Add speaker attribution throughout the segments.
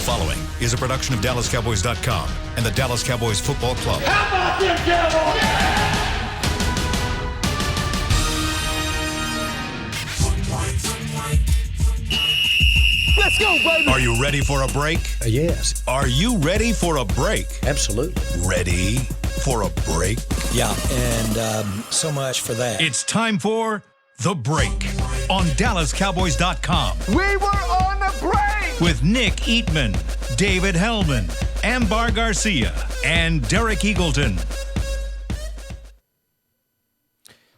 Speaker 1: following is a production of DallasCowboys.com and the Dallas Cowboys Football Club.
Speaker 2: How about them Cowboys?
Speaker 3: Let's go, baby!
Speaker 1: Are you ready for a break?
Speaker 3: Yes.
Speaker 1: Are you ready for a break?
Speaker 3: Absolutely.
Speaker 1: Ready for a break?
Speaker 3: Yeah, and so much for that.
Speaker 1: It's time for The Break on DallasCowboys.com.
Speaker 2: We were on the break!
Speaker 1: With Nick Eatman, David Hellman, Ambar Garcia, and Derek Eagleton.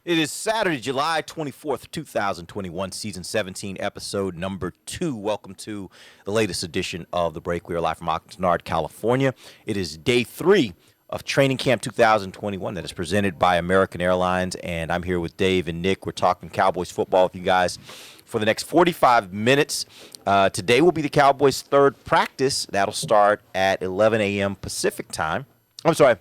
Speaker 4: It is Saturday, July 24th, 2021, Season 17, Episode number 2. Welcome to the latest edition of The Break. We are live from Oxnard, California. It is Day 3 of Training Camp 2021 that is presented by American Airlines, and I'm here with Dave and Nick. We're talking Cowboys football with you guys for the next 45 minutes. Today will be the Cowboys' third practice. That'll start at 11 a.m. Pacific time. I'm sorry.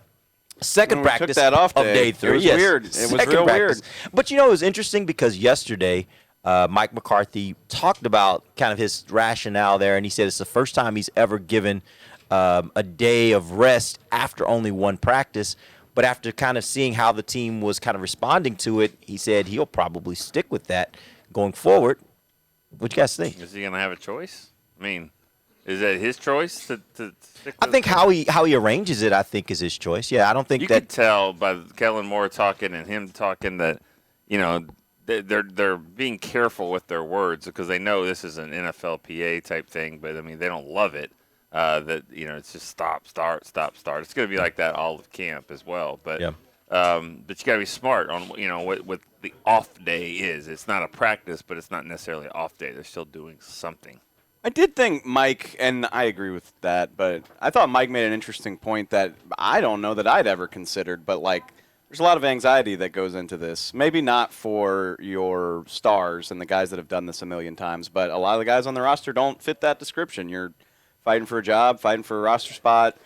Speaker 4: Second practice
Speaker 5: took that off
Speaker 4: of Day 3.
Speaker 5: It was weird. It was real weird.
Speaker 4: But, you know, it was interesting because yesterday Mike McCarthy talked about kind of his rationale there, and he said it's the first time he's ever given a day of rest after only one practice. But after kind of seeing how the team was kind of responding to it, he said he'll probably stick with that going forward. What do you guys think?
Speaker 5: Is he going to have a choice? I mean, is that his choice to stick with
Speaker 4: I think how he arranges it, I think, is his choice. Yeah, I don't think
Speaker 5: you
Speaker 4: that.
Speaker 5: could tell by Kellen Moore talking and him talking that, you know, they're being careful with their words because they know this is an NFLPA type thing, but I mean they don't love it. That you know, it's just stop, start, stop, start. It's going to be like that all of camp as well. But
Speaker 4: Yeah.
Speaker 5: But you got to be smart on what the off day is. It's not a practice, but it's not necessarily an off day. They're still doing something.
Speaker 6: I did think Mike, and I agree with that, but I thought Mike made an interesting point that I don't know that I'd ever considered, but like there's a lot of anxiety that goes into this. Maybe not for your stars and the guys that have done this a million times, but a lot of the guys on the roster don't fit that description. You're fighting for a job, fighting for a roster spot.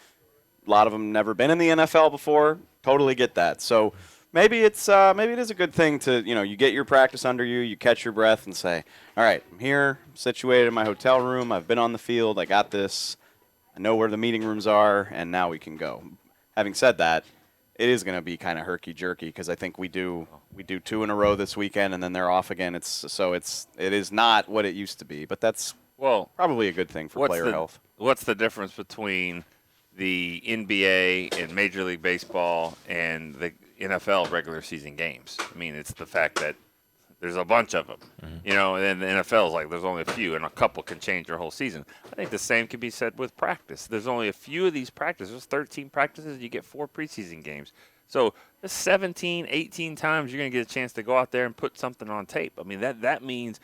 Speaker 6: A lot of them never been in the NFL before. Totally get that. So maybe it is a good thing to, you get your practice under you, you catch your breath and say, all right, I'm here, I'm situated in my hotel room, I've been on the field, I got this, I know where the meeting rooms are, and now we can go. Having said that, it is going to be kind of herky-jerky because I think we do 2 in a row this weekend and then they're off again. It is not what it used to be, but that's probably a good thing for player health.
Speaker 5: What's the difference between the NBA and Major League Baseball and the NFL regular season games? I mean, it's the fact that there's a bunch of them, and then the NFL is like there's only a few, and a couple can change your whole season. I think the same can be said with practice. There's only a few of these practices. There's 13 practices. You get 4 preseason games. So 17, 18 times you're going to get a chance to go out there and put something on tape. I mean, that means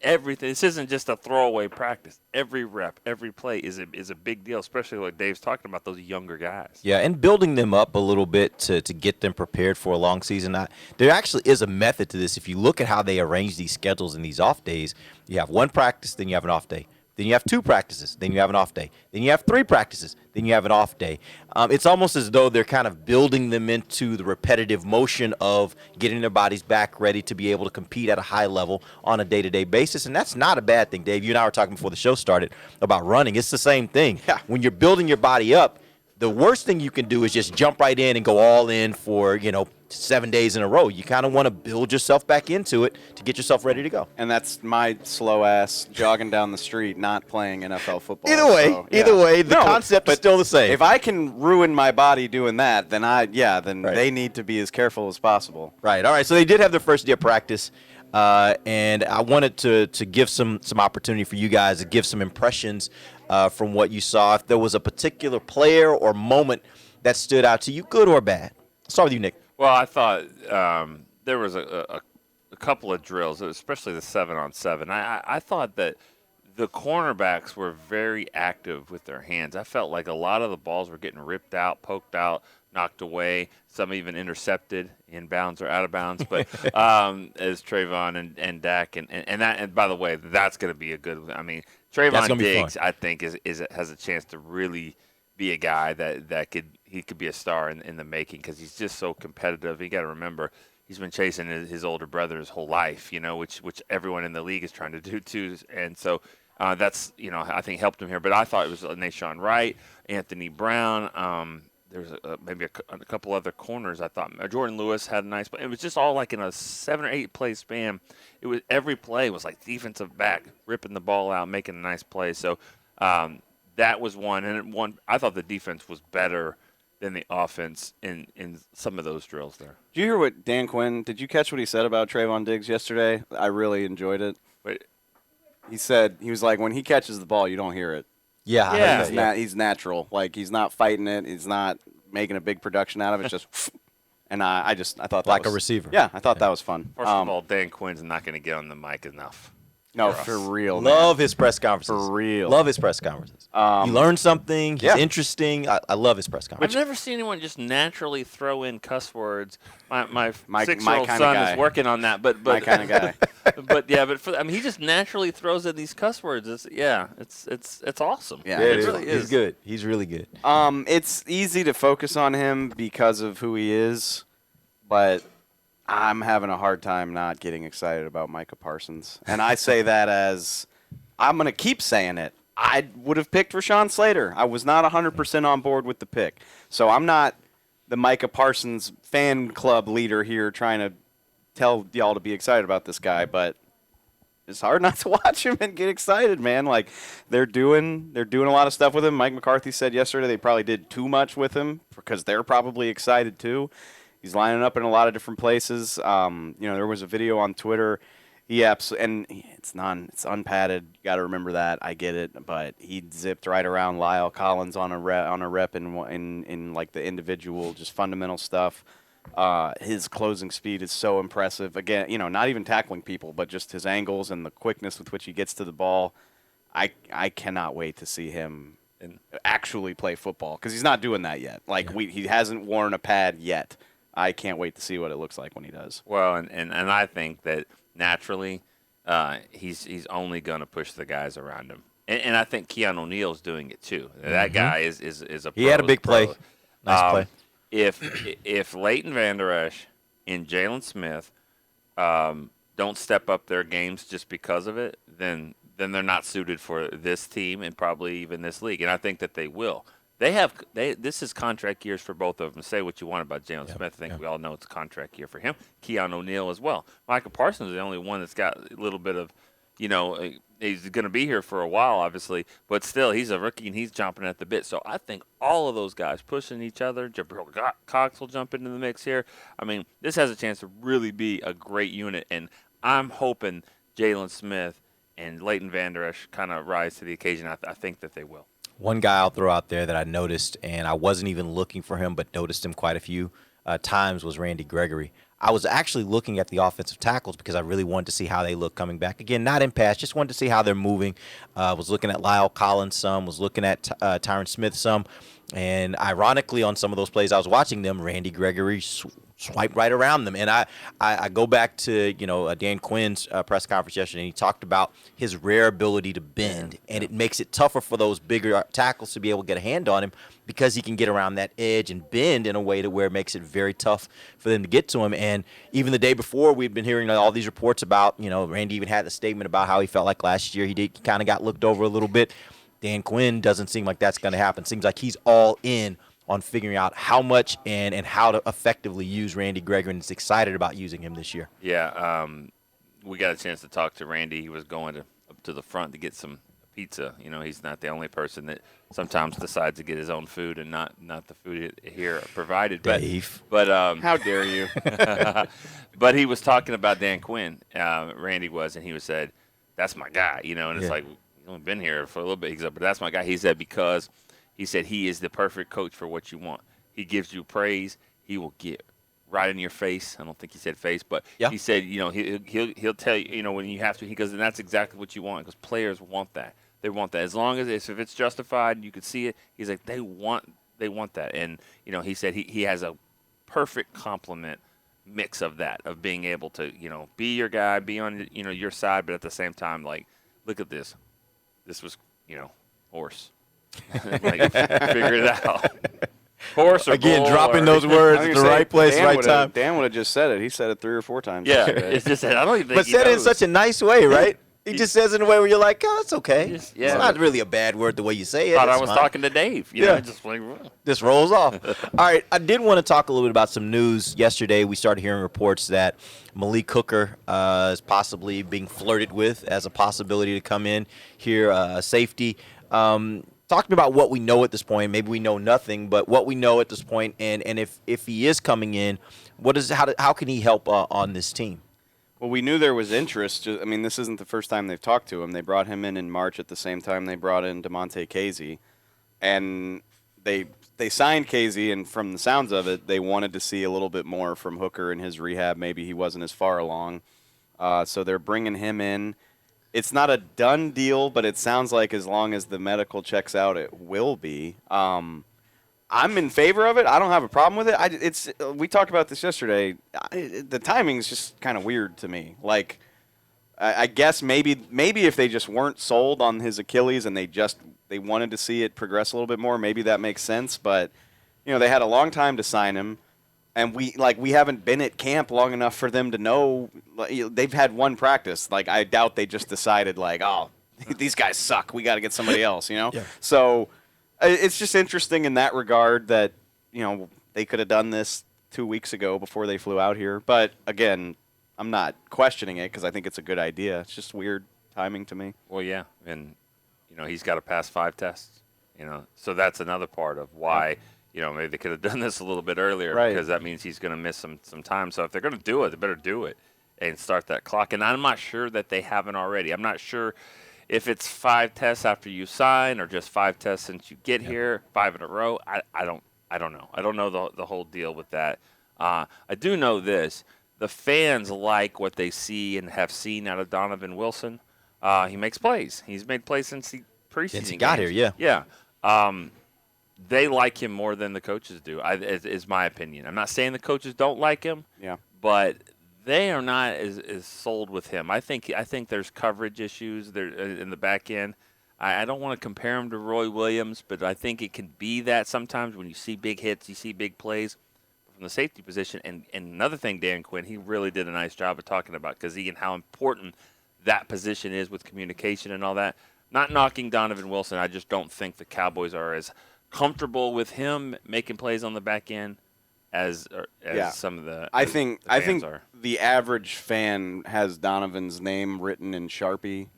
Speaker 5: everything. This isn't just a throwaway practice. Every rep, every play is a big deal, especially like Dave's talking about those younger guys.
Speaker 4: Yeah, and building them up a little bit to get them prepared for a long season. There actually is a method to this. If you look at how they arrange these schedules and these off days, you have one practice, then you have an off day. Then you have 2 practices, then you have an off day. Then you have 3 practices, then you have an off day. It's almost as though they're kind of building them into the repetitive motion of getting their bodies back ready to be able to compete at a high level on a day-to-day basis. And that's not a bad thing, Dave. You and I were talking before the show started about running. It's the same thing.
Speaker 6: Yeah.
Speaker 4: When you're building your body up, the worst thing you can do is just jump right in and go all in for, 7 days in a row. You kind of want to build yourself back into it to get yourself ready to go.
Speaker 6: And that's my slow ass jogging down the street, not playing NFL football.
Speaker 4: Either way, the concept is still the same.
Speaker 6: If I can ruin my body doing that, then
Speaker 4: Right.
Speaker 6: they need to be as careful as possible.
Speaker 4: Right. All right. So they did have their first day of practice, and I wanted to give some opportunity for you guys to give some impressions from what you saw. If there was a particular player or moment that stood out to you, good or bad. I'll start with you, Nick.
Speaker 5: Well, I thought there was a couple of drills, especially the 7-on-7. I thought that the cornerbacks were very active with their hands. I felt like a lot of the balls were getting ripped out, poked out, knocked away, some even intercepted in bounds or out of bounds. But as Trayvon and Dak and by the way, that's going to be a good. I mean, Trayvon Diggs, I think has a chance to really be a guy that could be a star in the making because he's just so competitive. You got to remember he's been chasing his older brother his whole life, which everyone in the league is trying to do too. And so That's I think helped him here. But I thought it was Nashawn Wright, Anthony Brown. There's maybe a couple other corners. I thought Jordan Lewis had a nice play. It was just all like in a 7 or 8 play span. It was every play was like defensive back ripping the ball out, making a nice play. So that was one. And I thought the defense was better than the offense in some of those drills there.
Speaker 6: Did you hear what Dan Quinn? Did you catch what he said about Trayvon Diggs yesterday? I really enjoyed it.
Speaker 5: Wait.
Speaker 6: He said he was like, when he catches the ball, you don't hear it.
Speaker 4: Yeah, I heard that,
Speaker 6: He's natural. Like, he's not fighting it. He's not making a big production out of it. It's just, and I thought that
Speaker 4: like
Speaker 6: was,
Speaker 4: a receiver.
Speaker 6: Yeah, I thought that was fun.
Speaker 5: First of all, Dan Quinn's not going to get on the mic enough.
Speaker 6: No, for real.
Speaker 4: Love his press conferences.
Speaker 6: For real.
Speaker 4: Love his press conferences. You learn something. He's interesting. I love his press conferences.
Speaker 5: I've never seen anyone just naturally throw in cuss words. My
Speaker 6: my
Speaker 5: 6-year-old
Speaker 6: kinda
Speaker 5: son
Speaker 6: guy.
Speaker 5: is working on that, but
Speaker 6: My kind of guy.
Speaker 5: but he just naturally throws in these cuss words. It's awesome.
Speaker 6: Yeah,
Speaker 4: Yeah,
Speaker 6: it
Speaker 4: it
Speaker 6: really
Speaker 4: is. He's good. He's really good.
Speaker 6: It's easy to focus on him because of who he is, but I'm having a hard time not getting excited about Micah Parsons. And I say that as I'm going to keep saying it. I would have picked Rashawn Slater. I was not 100% on board with the pick. So I'm not the Micah Parsons fan club leader here trying to tell y'all to be excited about this guy, but it's hard not to watch him and get excited, man. Like, they're doing a lot of stuff with him. Mike McCarthy said yesterday they probably did too much with him because they're probably excited too. He's lining up in a lot of different places. There was a video on Twitter. It's unpadded. You got to remember that. I get it, but he zipped right around Lyle Collins on a rep in like the individual, just fundamental stuff. His closing speed is so impressive. Again, not even tackling people, but just his angles and the quickness with which he gets to the ball. I cannot wait to see him actually play football because he's not doing that yet. He hasn't worn a pad yet. I can't wait to see what it looks like when he does.
Speaker 5: Well, and I think that naturally he's only going to push the guys around him. And I think Keon O'Neal's doing it too. That guy is a pro.
Speaker 4: He had a big play. Nice play.
Speaker 5: If Leighton Vander Esch and Jalen Smith don't step up their games just because of it, then they're not suited for this team and probably even this league. And I think that they will. This is contract years for both of them. Say what you want about Jalen Smith. I think we all know it's a contract year for him. Keon O'Neal as well. Micah Parsons is the only one that's got a little bit of, he's going to be here for a while, obviously, but still, he's a rookie and he's jumping at the bit. So I think all of those guys pushing each other. Jabril Cox will jump into the mix here. I mean, this has a chance to really be a great unit, and I'm hoping Jalen Smith and Leighton Vander Esch kind of rise to the occasion. I think that they will.
Speaker 4: One guy I'll throw out there that I noticed, and I wasn't even looking for him, but noticed him quite a few times, was Randy Gregory. I was actually looking at the offensive tackles because I really wanted to see how they look coming back. Again, not in pass, just wanted to see how they're moving. Was looking at Lyle Collins some, was looking at Tyron Smith some. And ironically, on some of those plays I was watching them, Randy Gregory swiped right around them. And I go back to, Dan Quinn's press conference yesterday, and he talked about his rare ability to bend. And it makes it tougher for those bigger tackles to be able to get a hand on him because he can get around that edge and bend in a way to where it makes it very tough for them to get to him. And even the day before, we've been hearing all these reports about, Randy even had a statement about how he felt like last year he kind of got looked over a little bit. Dan Quinn doesn't seem like that's going to happen. Seems like he's all in on figuring out how much and how to effectively use Randy Gregory, and is excited about using him this year.
Speaker 5: Yeah, we got a chance to talk to Randy. He was going up to the front to get some pizza. He's not the only person that sometimes decides to get his own food and not the food here provided.
Speaker 4: Dave.
Speaker 5: But
Speaker 6: How dare you?
Speaker 5: But he was talking about Dan Quinn. Randy was, and he said, "That's my guy." And it's like, he's only been here for a little bit. He said, "But that's my guy." He said because he is the perfect coach for what you want. He gives you praise. He will get right in your face. I don't think he said face, but he said, he'll tell you, when you have to. He goes, and that's exactly what you want, because players want that. They want that. As long as if it's justified, you could see it. He's like, they want that. And, he said he has a perfect complement mix of that, of being able to, be your guy, be on, your side, but at the same time, like, look at this. This was, horse. Like, figure it out. Horse or
Speaker 4: again,
Speaker 5: bull
Speaker 4: dropping
Speaker 5: or,
Speaker 4: those words at the right place, right time.
Speaker 6: Dan would have just said it. He said it 3 or 4 times.
Speaker 5: Yeah,
Speaker 6: yesterday.
Speaker 5: it's just I don't even think
Speaker 4: But said it in such a nice way, right? He just says it in a way where you're like, oh, it's okay.
Speaker 5: Just- yeah.
Speaker 4: It's not really a bad word the way you say it.
Speaker 5: Thought I
Speaker 4: It's
Speaker 5: was
Speaker 4: fine.
Speaker 5: talking to Dave. You know, just like,
Speaker 4: This rolls off. All right, I did want to talk a little bit about some news. Yesterday, we started hearing reports that Malik Hooker is possibly being flirted with as a possibility to come in here, safety. Talk to me about what we know at this point. Maybe we know nothing, but what we know at this point, and if he is coming in, how can he help on this team?
Speaker 6: Well, we knew there was interest. I mean, this isn't the first time they've talked to him. They brought him in March at the same time they brought in DeMonte Casey. And they signed Casey, and from the sounds of it, they wanted to see a little bit more from Hooker in his rehab. Maybe he wasn't as far along. So they're bringing him in. It's not a done deal, but it sounds like as long as the medical checks out, it will be. I'm in favor of it. I don't have a problem with it. We talked about this yesterday. The timing's just kind of weird to me. Like, I guess maybe if they just weren't sold on his Achilles and they wanted to see it progress a little bit more, maybe that makes sense. But they had a long time to sign him, and we haven't been at camp long enough for them to know. They've had one practice. Like, I doubt they just decided like, oh, these guys suck. We got to get somebody else. Yeah. So. It's just interesting in that regard that, they could have done this 2 weeks ago before they flew out here. But, again, I'm not questioning it because I think it's a good idea. It's just weird timing to me.
Speaker 5: well, yeah, and he's got to pass 5 tests. So that's another part of why maybe they could have done this a little bit earlier,
Speaker 6: Right.
Speaker 5: because that means he's going to miss some time. So if they're going to do it, they better do it and start that clock. And I'm not sure that they haven't already. I'm not sure if it's 5 tests after you sign or just 5 tests since you get here, 5 in a row. I don't know. I don't know the whole deal with that. I do know this. The fans like what they see and have seen out of Donovan Wilson. He makes plays. He's made plays since the preseason
Speaker 4: Since he got
Speaker 5: games.
Speaker 4: here, yeah.
Speaker 5: Yeah. They like him more than the coaches do, is my opinion. I'm not saying the coaches don't like him,
Speaker 6: Yeah.
Speaker 5: but they are not as sold with him. I think there's coverage issues there in the back end. I don't want to compare him to Roy Williams, but I think it can be that sometimes when you see big hits, you see big plays from the safety position. And another thing, Dan Quinn, he really did a nice job of talking about how important that position is with communication and all that. Not knocking Donovan Wilson. I just don't think the Cowboys are as comfortable with him making plays on the back end as some of the
Speaker 6: I think
Speaker 5: fans are.
Speaker 6: the average fan has Donovan's name written in Sharpie,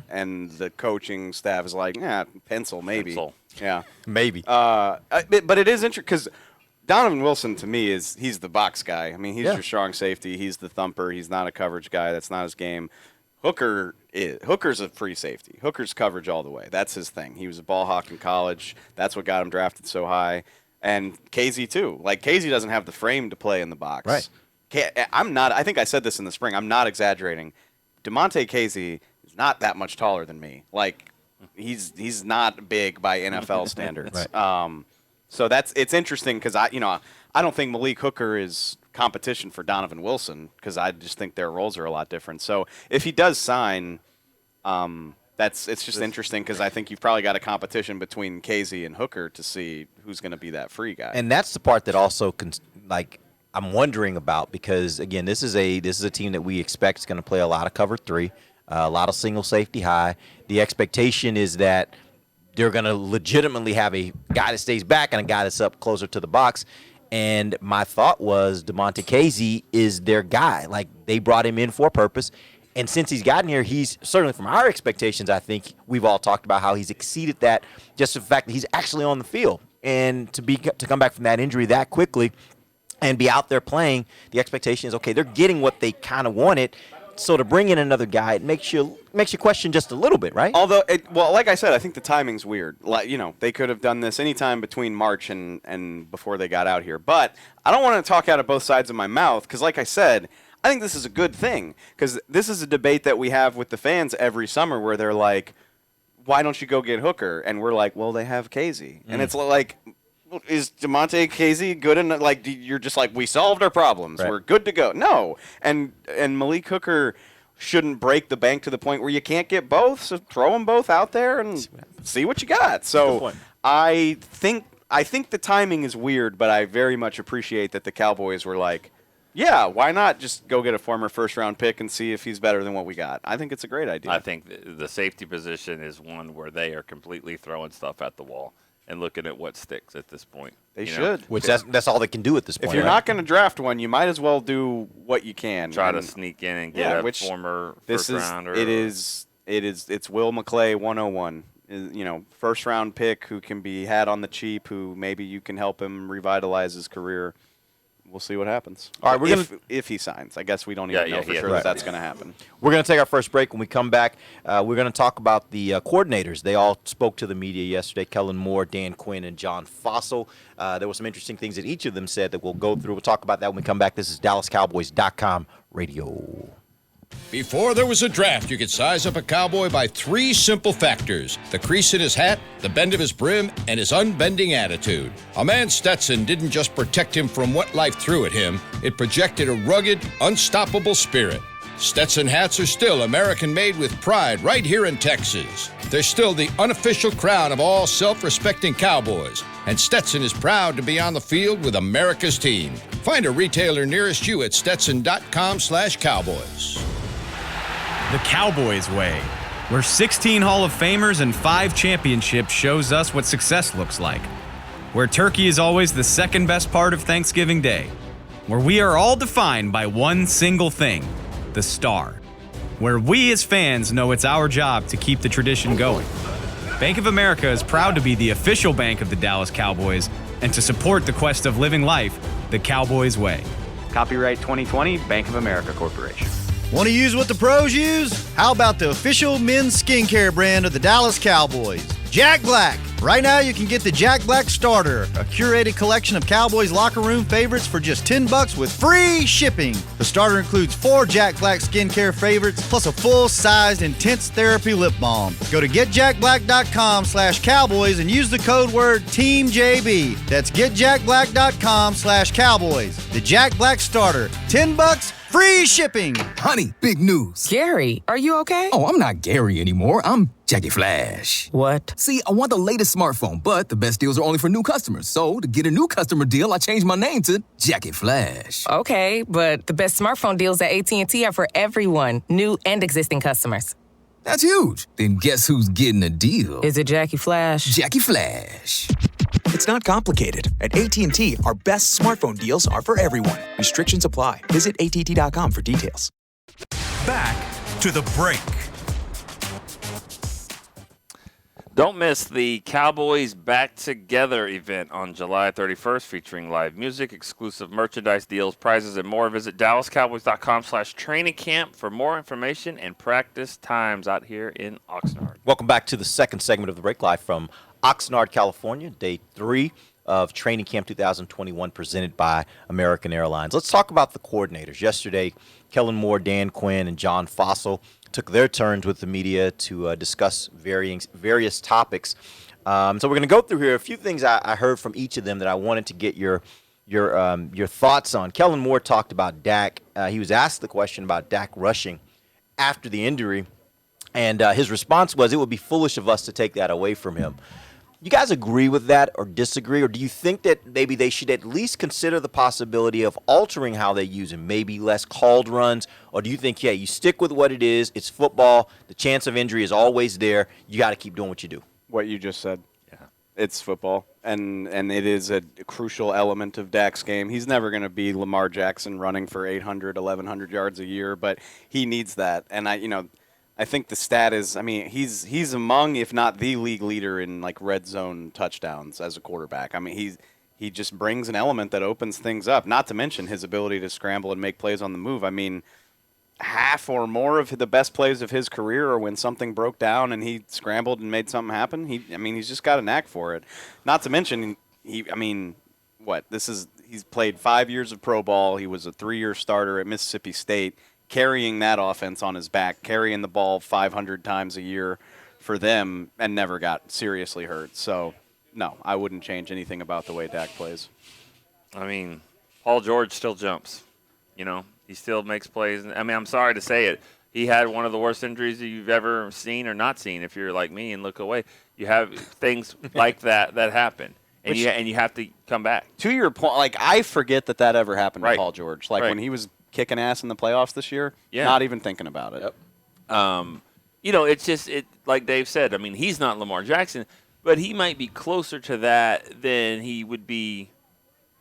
Speaker 6: and the coaching staff is like, pencil maybe.
Speaker 5: Pencil.
Speaker 6: Yeah.
Speaker 4: Maybe.
Speaker 6: But it is interesting because Donovan Wilson to me he's the box guy. I mean, he's your strong safety. He's the thumper. He's not a coverage guy. That's not his game. Hooker's a free safety. Hooker's coverage all the way. That's his thing. He was a ball hawk in college. That's what got him drafted so high. And Casey too. Like, Casey doesn't have the frame to play in the box.
Speaker 4: Right.
Speaker 6: I think I said this in the spring. I'm not exaggerating. DeMonte Casey is not that much taller than me. Like, he's not big by NFL standards.
Speaker 4: Right.
Speaker 6: So it's interesting because I don't think Malik Hooker is competition for Donovan Wilson because I just think their roles are a lot different. So if he does sign, it's just interesting because I think you've probably got a competition between Casey and Hooker to see who's going to be that free guy.
Speaker 4: And that's the part that also I'm wondering about because again, this is a team that we expect is going to play a lot of cover 3, a lot of single safety high. The expectation is that they're going to legitimately have a guy that stays back and a guy that's up closer to the box. And my thought was DeMonte Casey is their guy. Like, they brought him in for a purpose. And since he's gotten here, he's certainly from our expectations, I think we've all talked about how he's exceeded that, just the fact that he's actually on the field. And to come back from that injury that quickly and be out there playing, the expectation is, okay, they're getting what they kind of wanted. So to bring in another guy, it makes you question just a little bit, right?
Speaker 6: Although, like I said, I think the timing's weird. Like, they could have done this anytime between March and before they got out here. But I don't want to talk out of both sides of my mouth because, like I said, I think this is a good thing because this is a debate that we have with the fans every summer where they're like, why don't you go get Hooker? And we're like, well, they have Casey. And it's like, is DeMonte Casey good enough? Like, you're just like, we solved our problems.
Speaker 4: Right.
Speaker 6: We're good to go. No. And Malik Hooker shouldn't break the bank to the point where you can't get both. So throw them both out there and see what you got. So I think the timing is weird, but I very much appreciate that the Cowboys were like, Yeah, why not just go get a former first-round pick and see if he's better than what we got? I think it's a great idea.
Speaker 5: I think the safety position is one where they are completely throwing stuff at the wall and looking at what sticks at this point.
Speaker 6: They
Speaker 5: you know?
Speaker 6: should.
Speaker 4: Which that's all they can do at this point.
Speaker 6: If you're not going to draft one, you might as well do what you can.
Speaker 5: Try to sneak in and get a former first rounder.
Speaker 6: It's Will McClay 101. First round pick who can be had on the cheap, who maybe you can help him revitalize his career. We'll see what happens.
Speaker 4: All right,
Speaker 6: if he signs. I guess we don't even know for sure that's going to happen.
Speaker 4: We're going to take our first break. When we come back, we're going to talk about the coordinators. They all spoke to the media yesterday. Kellen Moore, Dan Quinn, and John Fossil. There were some interesting things that each of them said that we'll go through. We'll talk about that when we come back. This is DallasCowboys.com radio.
Speaker 7: Before there was a draft, you could size up a cowboy by 3 simple factors: the crease in his hat, the bend of his brim, and his unbending attitude. A man's Stetson didn't just protect him from what life threw at him, it projected a rugged, unstoppable spirit. Stetson hats are still American-made with pride right here in Texas. They're still the unofficial crown of all self-respecting cowboys, and Stetson is proud to be on the field with America's team. Find a retailer nearest you at stetson.com/cowboys.
Speaker 8: The Cowboys way, where 16 Hall of Famers and 5 championships shows us what success looks like. Where turkey is always the second best part of Thanksgiving Day. Where we are all defined by one single thing, the star. Where we as fans know it's our job to keep the tradition going. Bank of America is proud to be the official bank of the Dallas Cowboys and to support the quest of living life the Cowboys way. Copyright 2020, Bank of America Corporation.
Speaker 9: Want to use what the pros use? How about the official men's skincare brand of the Dallas Cowboys, Jack Black? Right now you can get the Jack Black Starter, a curated collection of Cowboys locker room favorites for just $10 with free shipping. The starter includes 4 Jack Black skincare favorites plus a full-sized intense therapy lip balm. Go to getjackblack.com/cowboys and use the code word TEAMJB. That's getjackblack.com/cowboys. The Jack Black Starter, $10, free shipping.
Speaker 10: Honey, big news.
Speaker 11: Gary, are you okay?
Speaker 10: Oh, I'm not Gary anymore. I'm Jackie Flash.
Speaker 11: What?
Speaker 10: See, I want the latest smartphone, but the best deals are only for new customers. So, to get a new customer deal, I changed my name to Jackie Flash.
Speaker 11: Okay, but the best smartphone deals at AT&T are for everyone, new and existing customers.
Speaker 10: That's huge. Then guess who's getting a deal?
Speaker 11: Is it Jackie Flash?
Speaker 10: Jackie Flash.
Speaker 12: It's not complicated. At AT&T, our best smartphone deals are for everyone. Restrictions apply. Visit att.com for details.
Speaker 1: Back to the break.
Speaker 5: Don't miss the Cowboys Back Together event on July 31st, featuring live music, exclusive merchandise deals, prizes, and more. Visit DallasCowboys.com/training camp for more information and practice times out here in Oxnard.
Speaker 4: Welcome back to the second segment of the break, live from Oxnard, California, day 3 of Training Camp 2021 presented by American Airlines. Let's talk about the coordinators. Yesterday, Kellen Moore, Dan Quinn, and John Fossil took their turns with the media to discuss various topics. So we're going to go through here a few things I heard from each of them that I wanted to get your thoughts on. Kellen Moore talked about Dak. He was asked the question about Dak rushing after the injury, and his response was, "It would be foolish of us to take that away from him." You guys agree with that or disagree, or do you think that maybe they should at least consider the possibility of altering how they use him, maybe less called runs, or do you think, yeah, you stick with what it is, it's football, the chance of injury is always there, you got to keep doing what you do?
Speaker 6: What you just said. Yeah. It's football, and it is a crucial element of Dak's game. He's never going to be Lamar Jackson running for 800, 1,100 yards a year, but he needs that, and I think the stat is, he's among, if not the league leader in like red zone touchdowns as a quarterback. He just brings an element that opens things up, not to mention his ability to scramble and make plays on the move. Half or more of the best plays of his career are when something broke down and he scrambled and made something happen. He's just got a knack for it. Not to mention, he's played 5 years of pro ball. He was a 3-year starter at Mississippi State, carrying that offense on his back, carrying the ball 500 times a year for them, and never got seriously hurt. So, no, I wouldn't change anything about the way Dak plays.
Speaker 5: Paul George still jumps. He still makes plays. I'm sorry to say it. He had one of the worst injuries you've ever seen or not seen if you're like me and look away. You have things like that happen. and you have to come back.
Speaker 6: To your point, like I forget that ever happened to
Speaker 5: Right.
Speaker 6: Paul George. Like
Speaker 5: Right.
Speaker 6: when he was kicking ass in the playoffs this year,
Speaker 5: Yeah.
Speaker 6: not even thinking about it.
Speaker 5: Yep. It's just like Dave said. I mean, he's not Lamar Jackson, but he might be closer to that than he would be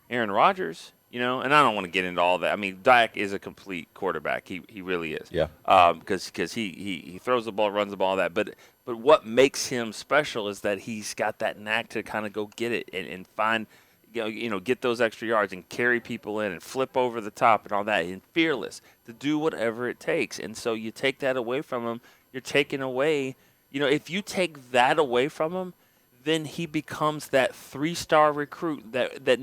Speaker 5: Aaron Rodgers. And I don't want to get into all that. I mean, Dak is a complete quarterback. He really is.
Speaker 4: Yeah.
Speaker 5: Because he throws the ball, runs the ball, that. But what makes him special is that he's got that knack to kind of go get it and find, get those extra yards and carry people in and flip over the top and all that, and fearless to do whatever it takes. And so you take that away from him, you're taking away, if you take that away from him, then he becomes that 3-star recruit that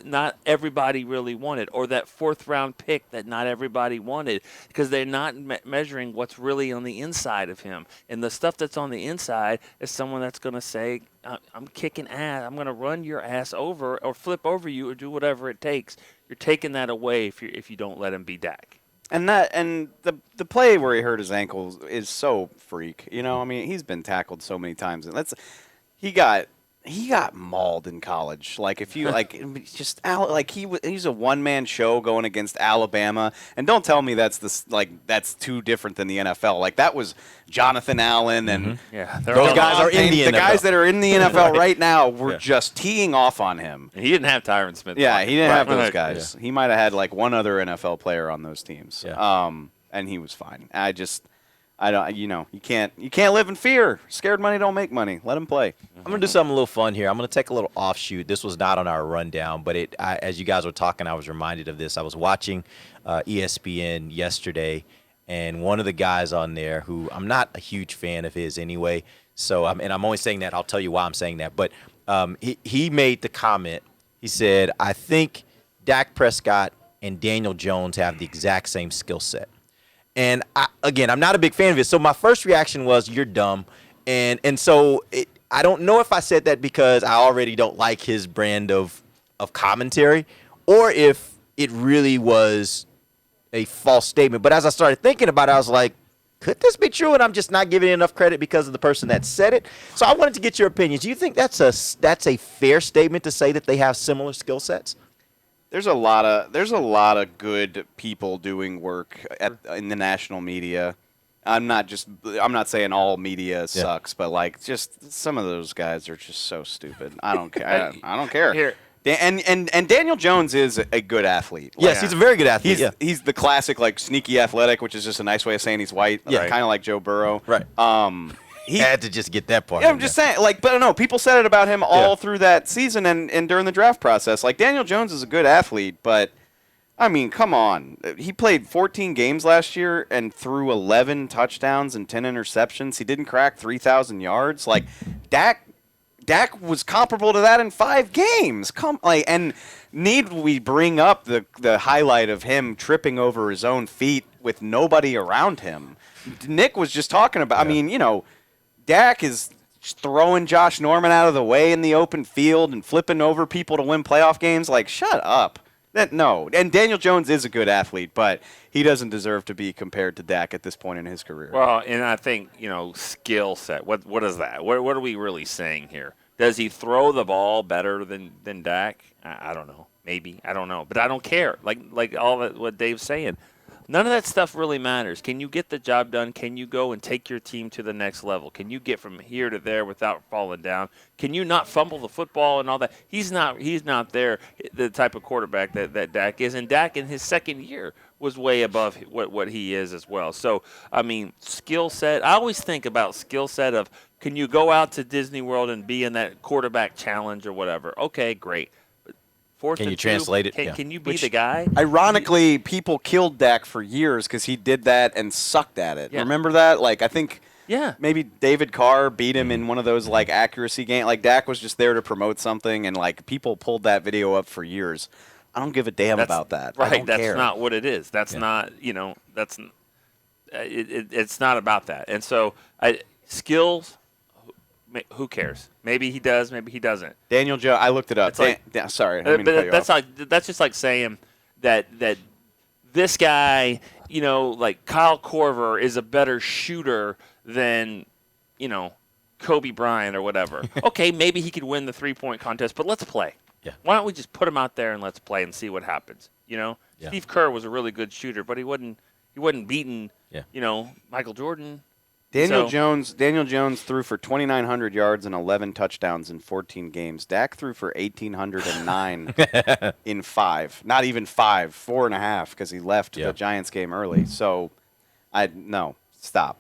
Speaker 5: not everybody really wanted, or that 4th-round pick that not everybody wanted, because they're not measuring what's really on the inside of him. And the stuff that's on the inside is someone that's going to say, I'm kicking ass, I'm going to run your ass over or flip over you or do whatever it takes. You're taking that away if you don't let him be Dak.
Speaker 6: And the play where he hurt his ankle is so freak. I mean, he's been tackled so many times, and he got mauled in college. Like if you he's a one-man show going against Alabama, and don't tell me that's too different than the NFL. Like that was Jonathan Allen and
Speaker 4: those guys are in the NFL.
Speaker 6: The guys that are in the NFL right now were just teeing off on him.
Speaker 5: And he didn't have Tyron Smith.
Speaker 6: Yeah, he didn't have those guys. Yeah. He might have had like one other NFL player on those teams. Yeah. And he was fine. I don't. You can't live in fear. Scared money don't make money. Let him play.
Speaker 4: I'm gonna do something a little fun here. I'm gonna take a little offshoot. This was not on our rundown, but as you guys were talking, I was reminded of this. I was watching ESPN yesterday, and one of the guys on there, who I'm not a huge fan of his anyway. So I'm only saying that. I'll tell you why I'm saying that. But he made the comment. He said, "I think Dak Prescott and Daniel Jones have the exact same skill set." And I'm not a big fan of it. So my first reaction was, "You're dumb," and so I don't know if I said that because I already don't like his brand of commentary, or if it really was a false statement. But as I started thinking about it, I was like, could this be true? And I'm just not giving it enough credit because of the person that said it. So I wanted to get your opinions. Do you think that's a fair statement to say that they have similar skill sets?
Speaker 6: There's a lot of good people doing work in the national media. I'm not saying all media sucks, but like just some of those guys are just so stupid. I don't care. I don't care.
Speaker 5: Here.
Speaker 6: And Daniel Jones is a good athlete.
Speaker 4: Yes, he's a very good athlete.
Speaker 6: He's the classic like sneaky athletic, which is just a nice way of saying he's white.
Speaker 4: Yeah.
Speaker 6: Kind of like Joe Burrow.
Speaker 4: Right. He had to just get that part.
Speaker 6: Yeah, I'm just saying, but no, people said it about him all through that season and during the draft process. Like, Daniel Jones is a good athlete, but, I mean, come on. He played 14 games last year and threw 11 touchdowns and 10 interceptions. He didn't crack 3,000 yards. Like, Dak was comparable to that in 5 games. And need we bring up the highlight of him tripping over his own feet with nobody around him? Nick was just talking about, Dak is throwing Josh Norman out of the way in the open field and flipping over people to win playoff games. Like, shut up. No. And Daniel Jones is a good athlete, but he doesn't deserve to be compared to Dak at this point in his career.
Speaker 5: Well, and I think, skill set. What is that? What are we really saying here? Does he throw the ball better than Dak? I don't know. Maybe. I don't know. But I don't care. Like all that, what Dave's saying. None of that stuff really matters. Can you get the job done? Can you go and take your team to the next level? Can you get from here to there without falling down? Can you not fumble the football and all that? He's not there, the type of quarterback that Dak is. And Dak in his second year was way above what he is as well. So, skill set. I always think about skill set of, can you go out to Disney World and be in that quarterback challenge or whatever? Okay, great.
Speaker 4: Can you translate it?
Speaker 5: Can you be the guy?
Speaker 6: Ironically, people killed Dak for years because he did that and sucked at it. Yeah. Remember that? Like, I think maybe David Carr beat him in one of those, accuracy games. Like, Dak was just there to promote something, and, people pulled that video up for years. I don't give a damn about that.
Speaker 5: Right,
Speaker 6: I don't
Speaker 5: that's
Speaker 6: care.
Speaker 5: not what it is. That's not, it's not about that. And so, skills, who cares? Maybe he does, maybe he doesn't.
Speaker 6: Daniel Jones, I looked it up. Sorry, I didn't mean to cut you off.
Speaker 5: That's just like saying that this guy, like Kyle Korver, is a better shooter than, Kobe Bryant or whatever. Okay, maybe he could win the 3-point contest, but let's play.
Speaker 4: Yeah.
Speaker 5: Why don't we just put him out there and let's play and see what happens?
Speaker 4: Yeah.
Speaker 5: Steve Kerr was a really good shooter, but he wasn't beating, Michael Jordan.
Speaker 6: Daniel Jones threw for 2,900 yards and 11 touchdowns in 14 games. Dak threw for 1,809 in 5. Not even 5, 4.5, because he left the Giants game early. So, stop.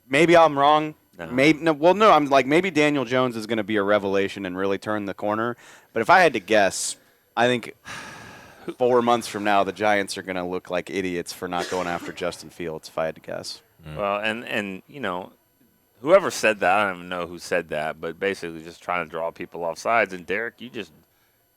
Speaker 6: Maybe I'm wrong. Maybe Daniel Jones is going to be a revelation and really turn the corner. But if I had to guess, I think 4 months from now the Giants are going to look like idiots for not going after Justin Fields, if I had to guess.
Speaker 5: Well, and whoever said that, I don't even know who said that, but basically just trying to draw people off sides. And Derek, you just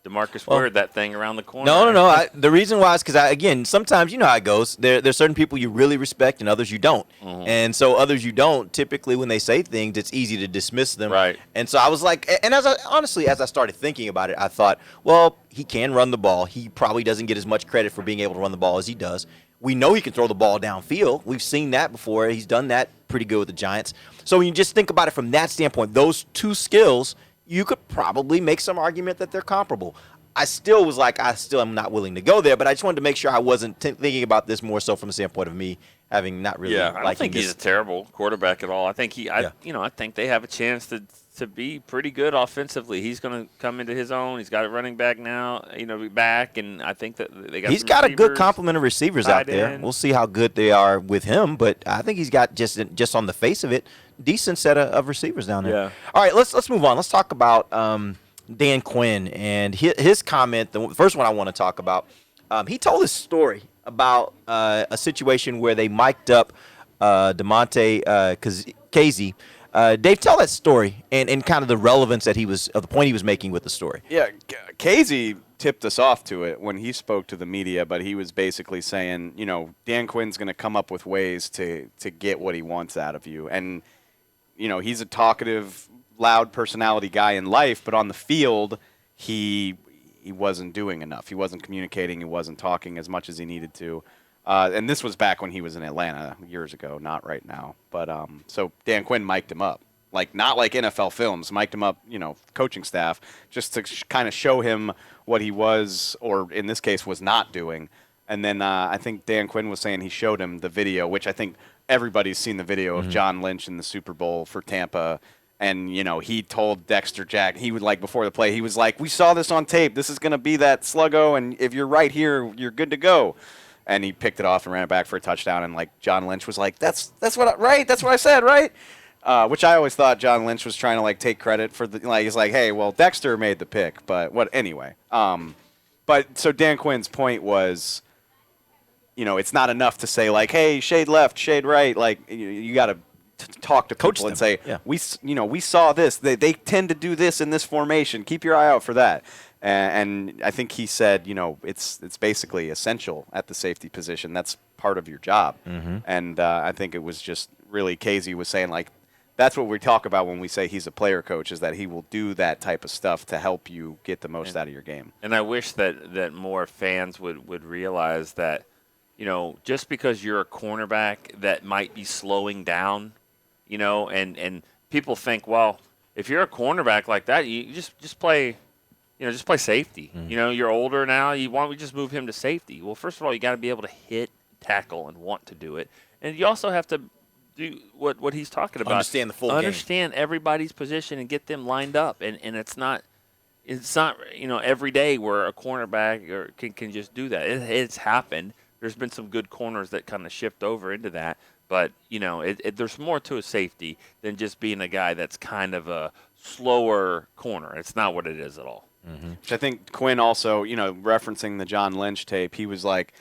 Speaker 5: DeMarcus Ward that thing around the corner.
Speaker 4: No. The reason why is because, again, sometimes you know how it goes. There's certain people you really respect and others you don't.
Speaker 5: Mm-hmm.
Speaker 4: And so others you don't, typically when they say things, it's easy to dismiss them.
Speaker 5: Right.
Speaker 4: And so I was like, and as I started thinking about it, I thought, well, he can run the ball. He probably doesn't get as much credit for being able to run the ball as he does. We know he can throw the ball downfield. We've seen that before. He's done that pretty good with the Giants. So when you just think about it from that standpoint, those two skills, you could probably make some argument that they're comparable. I still am not willing to go there, but I just wanted to make sure I wasn't thinking about this more so from the standpoint of me having not really.
Speaker 5: I don't think he's a terrible quarterback at all. I think I think they have a chance to be pretty good offensively. He's going to come into his own. He's got a running back now, back, and I think that they got.
Speaker 4: He's got a good complement of receivers out there. We'll see how good they are with him, but I think he's got just on the face of it, decent set of receivers down there.
Speaker 5: Yeah.
Speaker 4: All right, let's move on. Let's talk about Dan Quinn and his comment. The first one I want to talk about. He told this story about a situation where they mic'd up DeMonte Casey. Dave, tell that story and kind of the relevance of the point he was making with the story.
Speaker 6: Yeah, Casey tipped us off to it when he spoke to the media, but he was basically saying, Dan Quinn's going to come up with ways to get what he wants out of you. And, he's a talkative, loud personality guy in life, but on the field, he wasn't doing enough. He wasn't communicating. He wasn't talking as much as he needed to. And this was back when he was in Atlanta years ago, not right now. But so Dan Quinn mic'd him up, not like NFL Films, mic'd him up, coaching staff, just to kind of show him what he was, or in this case, was not doing. And then I think Dan Quinn was saying he showed him the video, which I think everybody's seen the video of John Lynch in the Super Bowl for Tampa. And, he told Dexter Jack, he would before the play, he was like, we saw this on tape. This is going to be that sluggo, and if you're right here, you're good to go. And he picked it off and ran it back for a touchdown. And John Lynch was like, that's what I said, right? Which I always thought John Lynch was trying to take credit for he's like, hey, well, Dexter made the pick, but anyway. But so Dan Quinn's point was, it's not enough to say hey, shade left, shade right. You got to talk to people and say, we saw this. They tend to do this in this formation. Keep your eye out for that. And I think he said, it's basically essential at the safety position. That's part of your job.
Speaker 4: Mm-hmm.
Speaker 6: And I think it was just really Casey was saying, that's what we talk about when we say he's a player coach, is that he will do that type of stuff to help you get the most out of your game.
Speaker 5: And I wish that more fans would realize that, just because you're a cornerback that might be slowing down, and people think, well, if you're a cornerback like that, you just play – just play safety.
Speaker 4: Mm-hmm.
Speaker 5: You're older now. Why don't we just move him to safety? Well, first of all, you got to be able to hit, tackle, and want to do it. And you also have to do what he's talking about.
Speaker 4: Understand the full game.
Speaker 5: Understand everybody's position and get them lined up. And it's not every day where a cornerback can just do that. It's happened. There's been some good corners that kind of shift over into that. But, there's more to a safety than just being a guy that's kind of a slower corner. It's not what it is at all.
Speaker 4: Mm-hmm.
Speaker 6: Which I think Quinn also, referencing the John Lynch tape, he was like,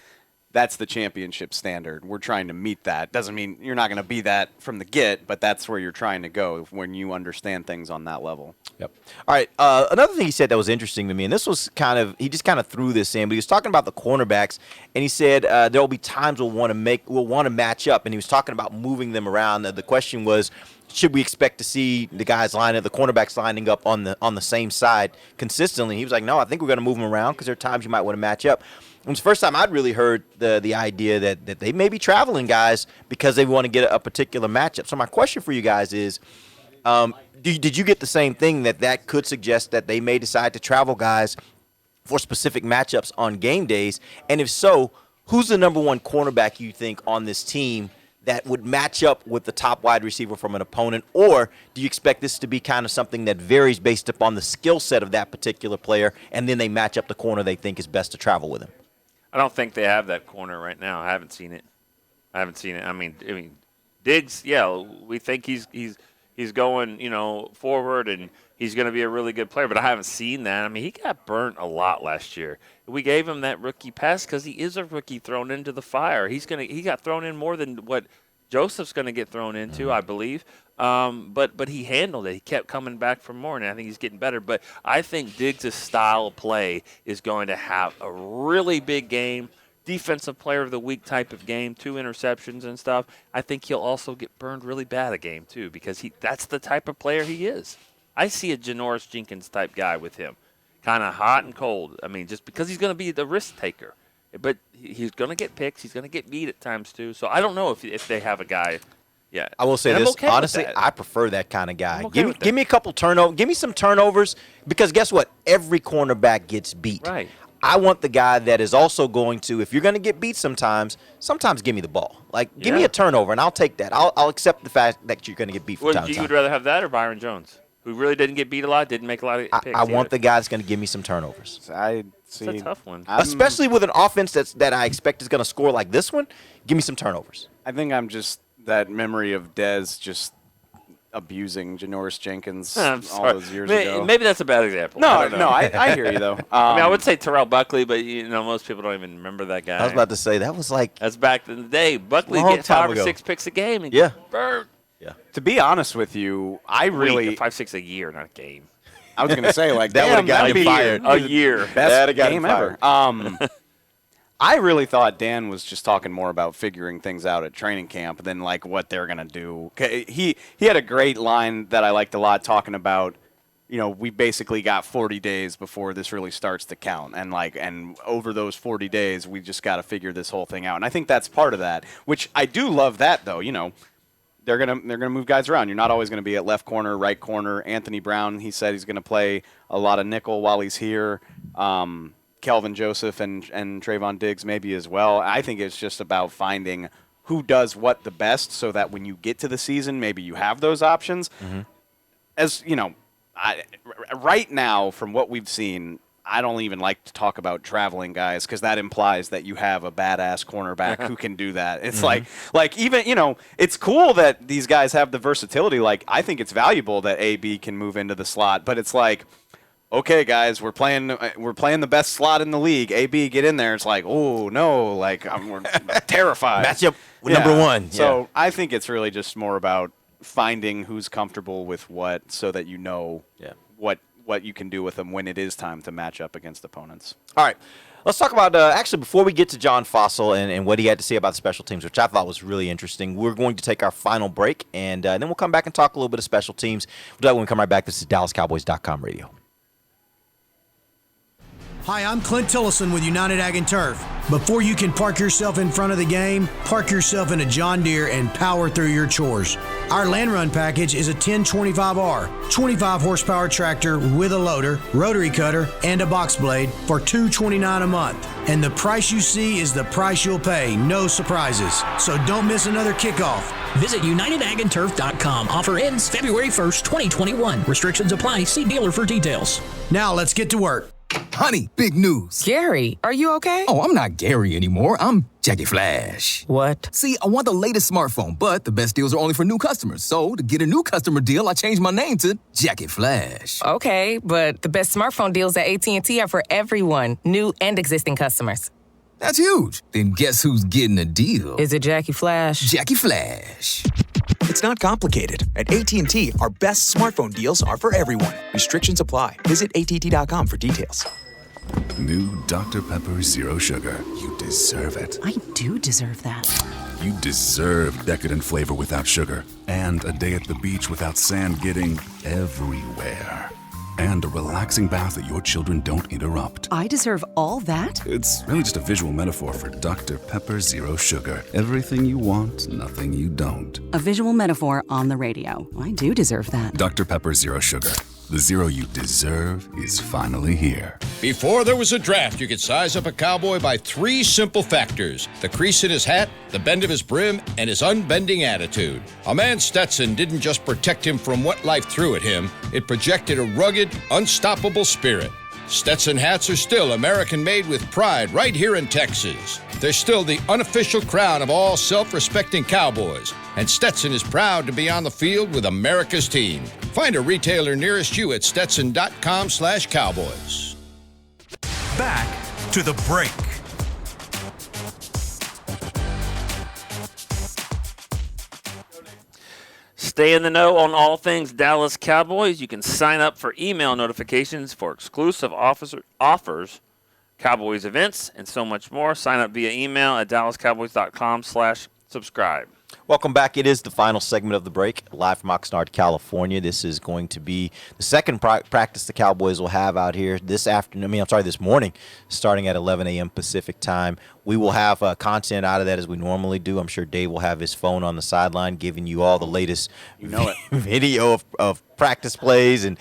Speaker 6: that's the championship standard. We're trying to meet that. Doesn't mean you're not going to be that from the get, but that's where you're trying to go when you understand things on that level.
Speaker 4: Yep. All right. Another thing he said that was interesting to me, and this was he just kind of threw this in, but he was talking about the cornerbacks, and he said there will be times we'll want to match up, and he was talking about moving them around. The question was, should we expect to see the cornerbacks lining up on the same side consistently? He was like, no, I think we're going to move them around because there are times you might want to match up. It was the first time I'd really heard the idea that they may be traveling guys because they want to get a particular matchup. So my question for you guys is, Did you get the same thing that could suggest that they may decide to travel guys for specific matchups on game days? And if so, who's the number one cornerback you think on this team that would match up with the top wide receiver from an opponent? Or do you expect this to be kind of something that varies based upon the skill set of that particular player, and then they match up the corner they think is best to travel with him?
Speaker 5: I don't think they have that corner right now. I haven't seen it. I mean, Diggs, yeah, we think he's going, forward, and he's going to be a really good player, but I haven't seen that. I mean, he got burnt a lot last year. We gave him that rookie pass because he is a rookie thrown into the fire. He got thrown in more than what Joseph's going to get thrown into, I believe. But he handled it. He kept coming back for more, and I think he's getting better. But I think Diggs' style of play is going to have a really big game, defensive player of the week type of game, 2 interceptions and stuff. I think he'll also get burned really bad a game too, because that's the type of player he is. I see a Janoris Jenkins type guy with him, kind of hot and cold. I mean, just because he's going to be the risk taker, but he's going to get picks. He's going to get beat at times too. So I don't know if they have a guy. Yeah,
Speaker 4: I will say this.
Speaker 5: Okay,
Speaker 4: honestly, I prefer that kind of guy.
Speaker 5: Okay,
Speaker 4: give me a couple turnovers. Give me some turnovers, because guess what? Every cornerback gets beat.
Speaker 5: Right.
Speaker 4: I want the guy that is also going to, if you're going to get beat sometimes give me the ball. Like, give me a turnover, and I'll take that. I'll accept the fact that you're going to get beat from time to time.
Speaker 5: You would rather have that or Byron Jones, who really didn't get beat a lot, didn't make a lot of picks?
Speaker 4: I want the guy that's going to give me some turnovers.
Speaker 5: It's a tough one.
Speaker 4: Especially with an offense that I expect is going to score like this one. Give me some turnovers.
Speaker 6: I think I'm just that memory of Dez just abusing Janoris Jenkins all those years ago.
Speaker 5: Maybe that's a bad example.
Speaker 6: I hear you, though.
Speaker 5: I would say Terrell Buckley, but most people don't even remember that guy.
Speaker 4: I was about to say, that was like...
Speaker 5: That's back in the day. Buckley get 5 or 6 picks a game and
Speaker 4: get
Speaker 5: burned.
Speaker 6: Yeah. To be honest with you, I really...
Speaker 5: 5-6 a year, not a game.
Speaker 6: I was going to say, like,
Speaker 4: that would have got you fired.
Speaker 5: A year.
Speaker 6: Best game ever. I really thought Dan was just talking more about figuring things out at training camp than like what they're gonna do. He had a great line that I liked a lot, talking about, we basically got 40 days before this really starts to count, and over those 40 days we just got to figure this whole thing out. And I think that's part of that, which I do love that though. They're gonna move guys around. You're not always gonna be at left corner, right corner. Anthony Brown, he said he's gonna play a lot of nickel while he's here. Kelvin Joseph and Trayvon Diggs maybe as well. I think it's just about finding who does what the best, so that when you get to the season, maybe you have those options. Mm-hmm. As right now, from what we've seen, I don't even like to talk about traveling guys, because that implies that you have a badass cornerback who can do that. It's like even, it's cool that these guys have the versatility. Like, I think it's valuable that AB can move into the slot, but it's like, okay, guys, we're playing the best slot in the league. AB, get in there. It's like, oh no, like we're terrified.
Speaker 4: Matchup number one.
Speaker 6: So I think it's really just more about finding who's comfortable with what, so that what you can do with them when it is time to match up against opponents.
Speaker 4: All right. Let's talk about, actually, before we get to John Fossil and what he had to say about the special teams, which I thought was really interesting, we're going to take our final break, and then we'll come back and talk a little bit of special teams. We'll do that when we come right back. This is DallasCowboys.com radio.
Speaker 13: Hi, I'm Clint Tillison with United Ag and Turf. Before you can park yourself in front of the game, park yourself in a John Deere and power through your chores. Our Land Run package is a 1025R, 25 horsepower tractor with a loader, rotary cutter, and a box blade for $229 a month. And the price you see is the price you'll pay, no surprises. So don't miss another kickoff.
Speaker 14: Visit UnitedAgAndTurf.com. Offer ends February 1st, 2021. Restrictions apply. See dealer for details.
Speaker 13: Now let's get to work.
Speaker 10: Honey, big news.
Speaker 11: Gary, are you okay?
Speaker 10: Oh, I'm not Gary anymore. I'm Jackie Flash.
Speaker 11: What?
Speaker 10: See, I want the latest smartphone, but the best deals are only for new customers. So, to get a new customer deal, I changed my name to Jackie Flash.
Speaker 11: Okay, but the best smartphone deals at AT&T are for everyone, new and existing customers.
Speaker 10: That's huge. Then guess who's getting a deal?
Speaker 11: Is it Jackie Flash?
Speaker 10: Jackie Flash.
Speaker 12: It's not complicated. At AT&T, our best smartphone deals are for everyone. Restrictions apply. Visit AT&T.com for details.
Speaker 15: New Dr. Pepper Zero Sugar. You deserve it.
Speaker 16: I do deserve that.
Speaker 15: You deserve decadent flavor without sugar and a day at the beach without sand getting everywhere. and a relaxing bath that your children don't interrupt.
Speaker 16: I deserve all that?
Speaker 15: It's really just a visual metaphor for Dr. Pepper Zero Sugar. Everything you want, nothing you don't.
Speaker 16: A visual metaphor on the radio. I do deserve that.
Speaker 15: Dr. Pepper Zero Sugar. The zero you deserve is finally here.
Speaker 7: Before there was a draft, you could size up a cowboy by 3 simple factors: the crease in his hat, the bend of his brim, and his unbending attitude. A man's Stetson didn't just protect him from what life threw at him, it projected a rugged, unstoppable spirit. Stetson hats are still American-made with pride right here in Texas. They're still the unofficial crown of all self-respecting cowboys, and Stetson is proud to be on the field with America's team. Find a retailer nearest you at stetson.com/cowboys.
Speaker 1: Back to the break.
Speaker 5: Stay in the know on all things Dallas Cowboys. You can sign up for email notifications for exclusive offers, Cowboys events, and so much more. Sign up via email at dallascowboys.com/subscribe.
Speaker 4: Welcome back. It is the final segment of the break, live from Oxnard, California. This is going to be the second practice the Cowboys will have out here this morning, starting at 11 a.m. Pacific time. We will have content out of that as we normally do. I'm sure Dave will have his phone on the sideline giving you all the latest video of practice plays. And